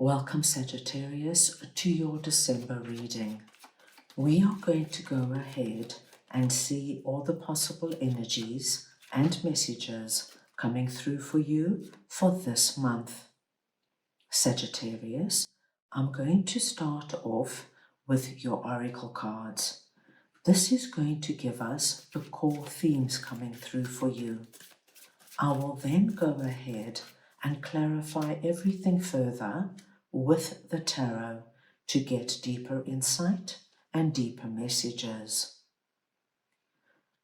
Welcome, Sagittarius, to your December reading. We are going to go ahead and see all the possible energies and messages coming through for you for this month. Sagittarius, I'm going to start off with your oracle cards. This is going to give us the core themes coming through for you. I will then go ahead and clarify everything further with the tarot to get deeper insight and deeper messages.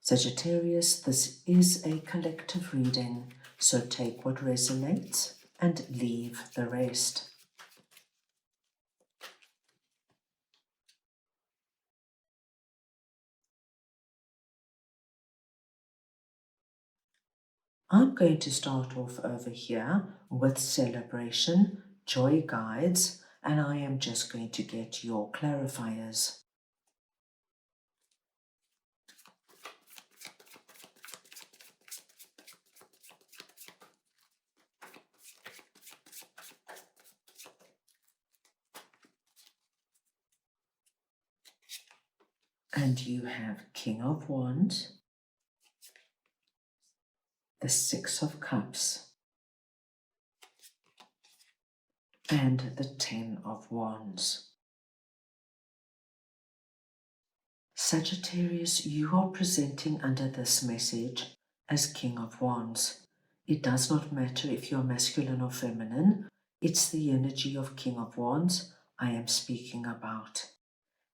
Sagittarius, this is a collective reading, so take what resonates and leave the rest. I'm going to start off over here with celebration, joy guides, and I am just going to get your clarifiers. And you have King of Wands, the Six of Cups, and the Ten of Wands. Sagittarius, you are presenting under this message as King of Wands. It does not matter if you're masculine or feminine, it's the energy of King of Wands I am speaking about.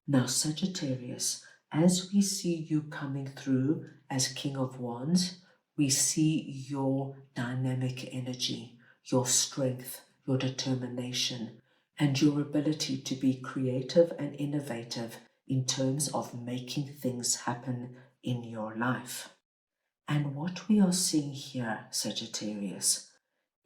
Now, Sagittarius, as we see you coming through as King of Wands, we see your dynamic energy, your strength, your determination, and your ability to be creative and innovative in terms of making things happen in your life. And what we are seeing here, Sagittarius,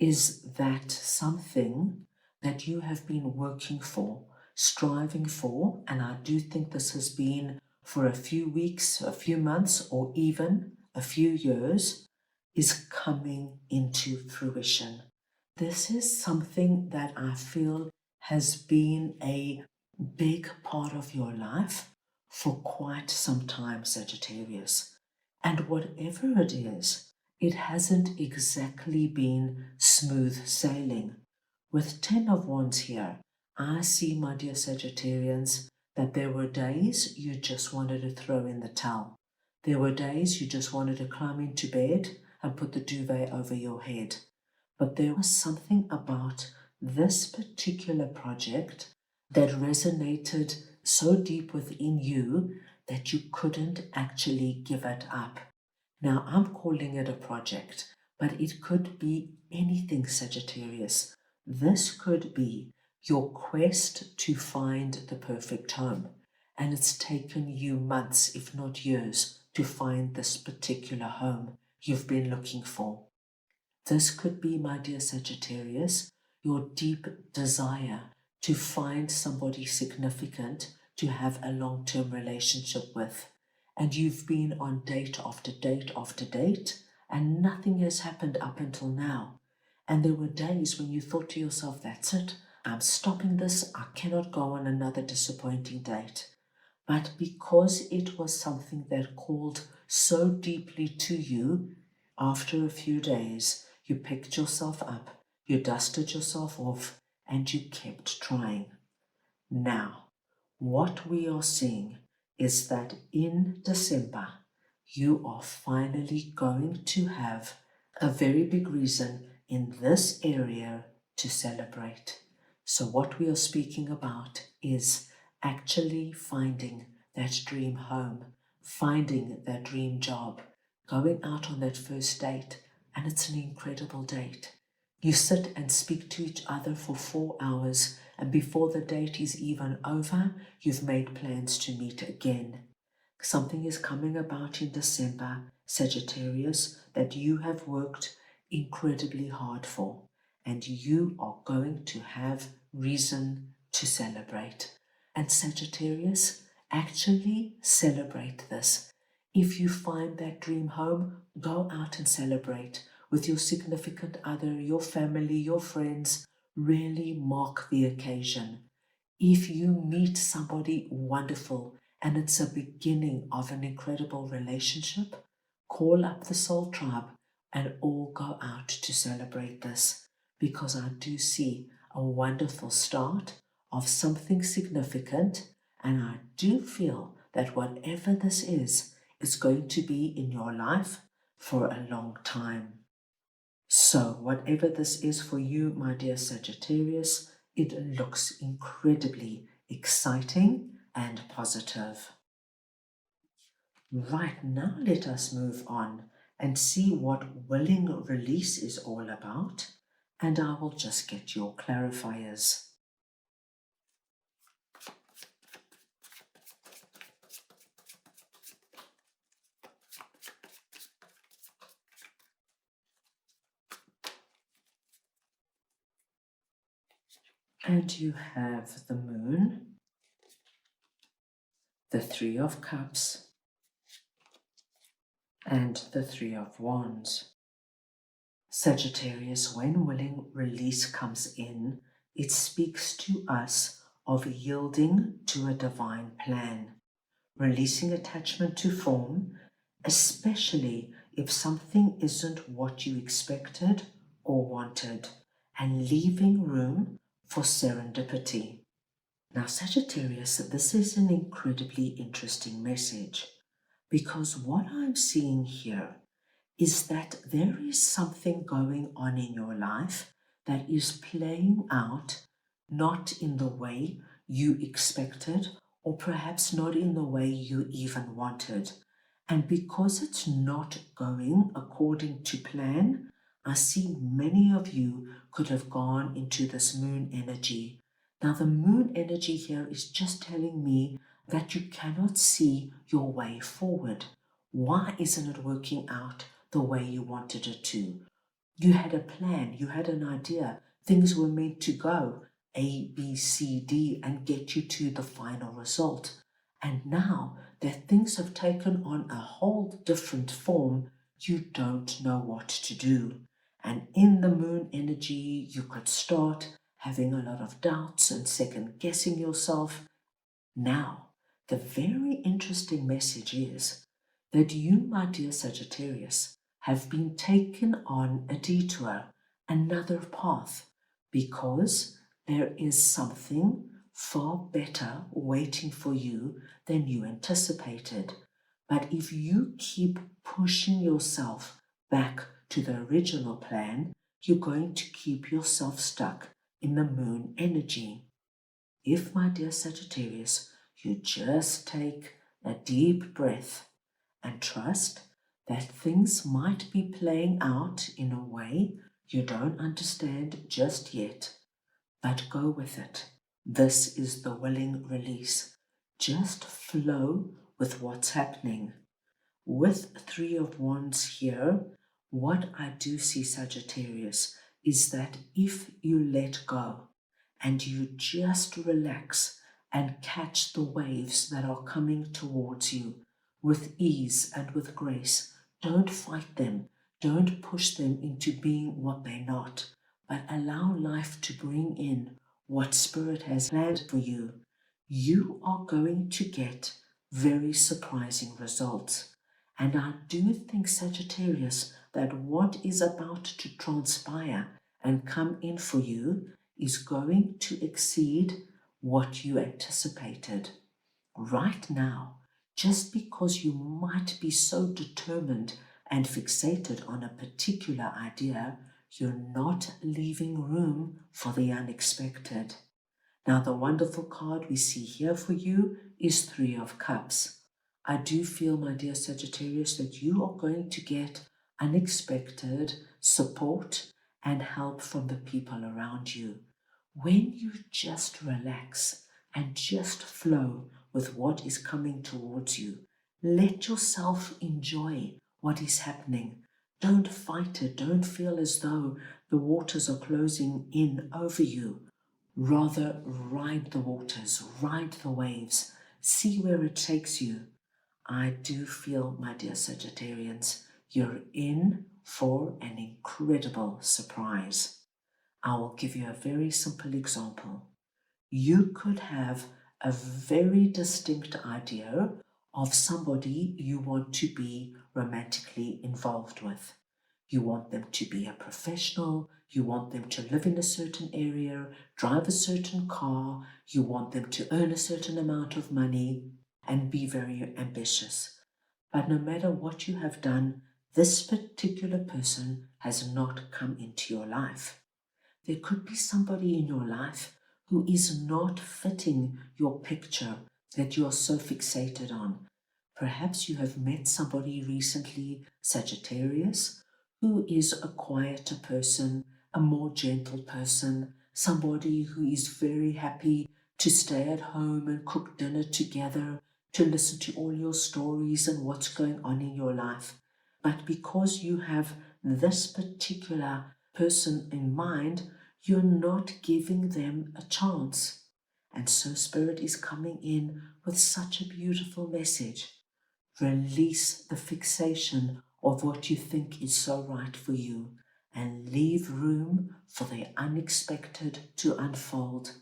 is that something that you have been working for, striving for, and I do think this has been for a few weeks, a few months, or even a few years, is coming into fruition. This is something that I feel has been a big part of your life for quite some time, Sagittarius. And whatever it is, it hasn't exactly been smooth sailing. With 10 of Wands here, I see, my dear Sagittarians, that there were days you just wanted to throw in the towel. There were days you just wanted to climb into bed and put the duvet over your head. But there was something about this particular project that resonated so deep within you that you couldn't actually give it up. Now, I'm calling it a project, but it could be anything, Sagittarius. This could be your quest to find the perfect home, and it's taken you months, if not years, to find this particular home you've been looking for. This could be, my dear Sagittarius, your deep desire to find somebody significant to have a long-term relationship with. And you've been on date after date after date, and nothing has happened up until now. And there were days when you thought to yourself, that's it, I'm stopping this, I cannot go on another disappointing date. But because it was something that called so deeply to you, after a few days, you picked yourself up, you dusted yourself off, and you kept trying. Now, what we are seeing is that in December, you are finally going to have a very big reason in this area to celebrate. So what we are speaking about is actually finding that dream home, finding that dream job, going out on that first date, and it's an incredible date. You sit and speak to each other for 4 hours, and before the date is even over, you've made plans to meet again. Something is coming about in December, Sagittarius, that you have worked incredibly hard for, and you are going to have reason to celebrate. And Sagittarius, actually celebrate this. If you find that dream home, go out and celebrate with your significant other, your family, your friends. Really mark the occasion. If you meet somebody wonderful and it's a beginning of an incredible relationship, call up the soul tribe and all go out to celebrate this, because I do see a wonderful start of something significant, and I do feel that whatever this is going to be in your life for a long time. So, whatever this is for you, my dear Sagittarius, it looks incredibly exciting and positive. Right now, let us move on and see what willing release is all about, and I will just get your clarifiers. And you have the Moon, the Three of Cups, and the Three of Wands. Sagittarius, when willing release comes in, it speaks to us of yielding to a divine plan, releasing attachment to form, especially if something isn't what you expected or wanted, and leaving room for serendipity. Now, Sagittarius, this is an incredibly interesting message, because what I'm seeing here is that there is something going on in your life that is playing out not in the way you expected, or perhaps not in the way you even wanted. And because it's not going according to plan, I see many of you could have gone into this moon energy. Now, the moon energy here is just telling me that you cannot see your way forward. Why isn't it working out the way you wanted it to? You had a plan, you had an idea, things were meant to go A, B, C, D and get you to the final result. And now that things have taken on a whole different form, you don't know what to do. And in the moon energy, you could start having a lot of doubts and second guessing yourself. Now, the very interesting message is that you, my dear Sagittarius, have been taken on a detour, another path, because there is something far better waiting for you than you anticipated. But if you keep pushing yourself back to the original plan, you're going to keep yourself stuck in the moon energy. If, my dear Sagittarius, you just take a deep breath and trust that things might be playing out in a way you don't understand just yet, but go with it. This is the willing release. Just flow with what's happening. With Three of Wands here, what I do see, Sagittarius, is that if you let go and you just relax and catch the waves that are coming towards you with ease and with grace, don't fight them, don't push them into being what they're not, but allow life to bring in what Spirit has planned for you, you are going to get very surprising results. And I do think, Sagittarius, that what is about to transpire and come in for you is going to exceed what you anticipated. Right now, just because you might be so determined and fixated on a particular idea, you're not leaving room for the unexpected. Now, the wonderful card we see here for you is Three of Cups. I do feel, my dear Sagittarius, that you are going to get unexpected support and help from the people around you. When you just relax and just flow with what is coming towards you, let yourself enjoy what is happening. Don't fight it. Don't feel as though the waters are closing in over you. Rather, ride the waters, ride the waves, see where it takes you. I do feel, my dear Sagittarians, you're in for an incredible surprise. I will give you a very simple example. You could have a very distinct idea of somebody you want to be romantically involved with. You want them to be a professional, you want them to live in a certain area, drive a certain car, you want them to earn a certain amount of money and be very ambitious. But no matter what you have done, this particular person has not come into your life. There could be somebody in your life who is not fitting your picture that you are so fixated on. Perhaps you have met somebody recently, Sagittarius, who is a quieter person, a more gentle person, somebody who is very happy to stay at home and cook dinner together, to listen to all your stories and what's going on in your life. But because you have this particular person in mind, you're not giving them a chance. And so Spirit is coming in with such a beautiful message. Release the fixation of what you think is so right for you and leave room for the unexpected to unfold,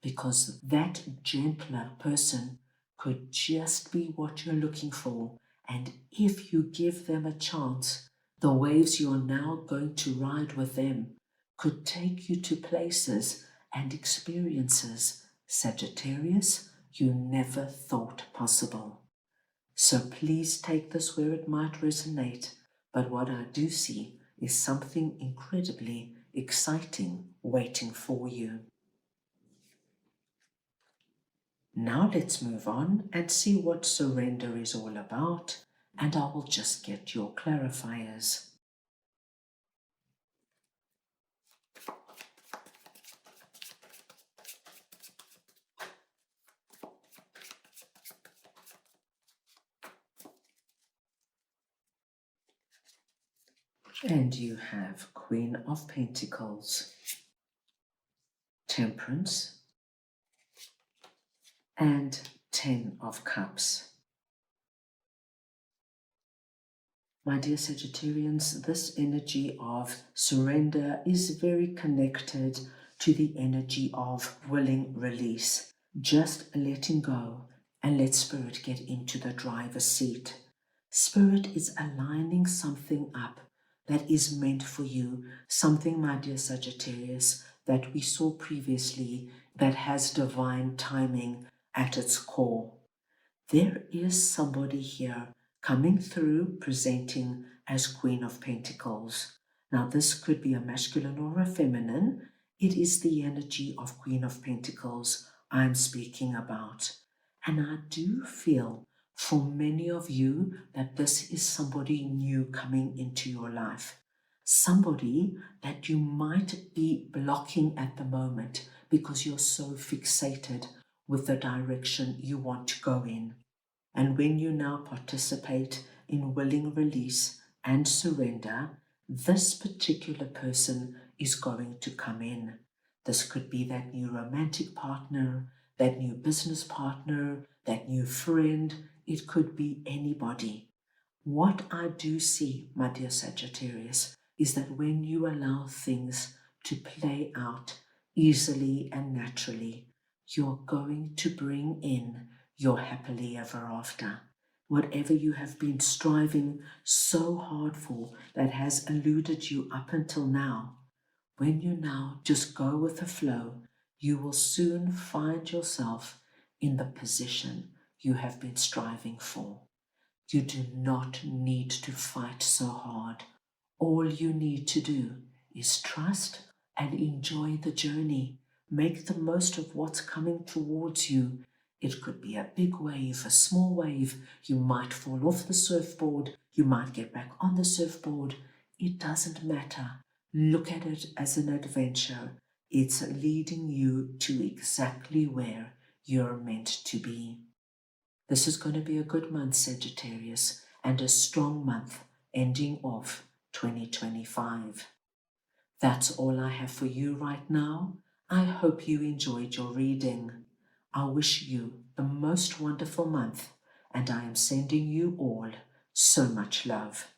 because that gentler person could just be what you're looking for. And if you give them a chance, the waves you're now going to ride with them could take you to places and experiences, Sagittarius, you never thought possible. So please take this where it might resonate, but what I do see is something incredibly exciting waiting for you. Now let's move on and see what surrender is all about, and I will just get your clarifiers. And you have Queen of Pentacles, Temperance, and 10 of Cups. My dear Sagittarians, this energy of surrender is very connected to the energy of willing release, just letting go and let Spirit get into the driver's seat. Spirit is aligning something up that is meant for you, something, my dear Sagittarius, that we saw previously that has divine timing at its core. There is somebody here coming through presenting as Queen of Pentacles. Now, this could be a masculine or a feminine. It is the energy of Queen of Pentacles I'm speaking about. And I do feel for many of you that this is somebody new coming into your life. Somebody that you might be blocking at the moment because you're so fixated with the direction you want to go in. And when you now participate in willing release and surrender, this particular person is going to come in. This could be that new romantic partner, that new business partner, that new friend. It could be anybody. What I do see, my dear Sagittarius, is that when you allow things to play out easily and naturally, you're going to bring in your happily ever after. Whatever you have been striving so hard for that has eluded you up until now, when you now just go with the flow, you will soon find yourself in the position you have been striving for. You do not need to fight so hard. All you need to do is trust and enjoy the journey. Make the most of what's coming towards you. It could be a big wave, a small wave. You might fall off the surfboard. You might get back on the surfboard. It doesn't matter. Look at it as an adventure. It's leading you to exactly where you're meant to be. This is going to be a good month, Sagittarius, and a strong month ending off 2025. That's all I have for you right now. I hope you enjoyed your reading. I wish you the most wonderful month, and I am sending you all so much love.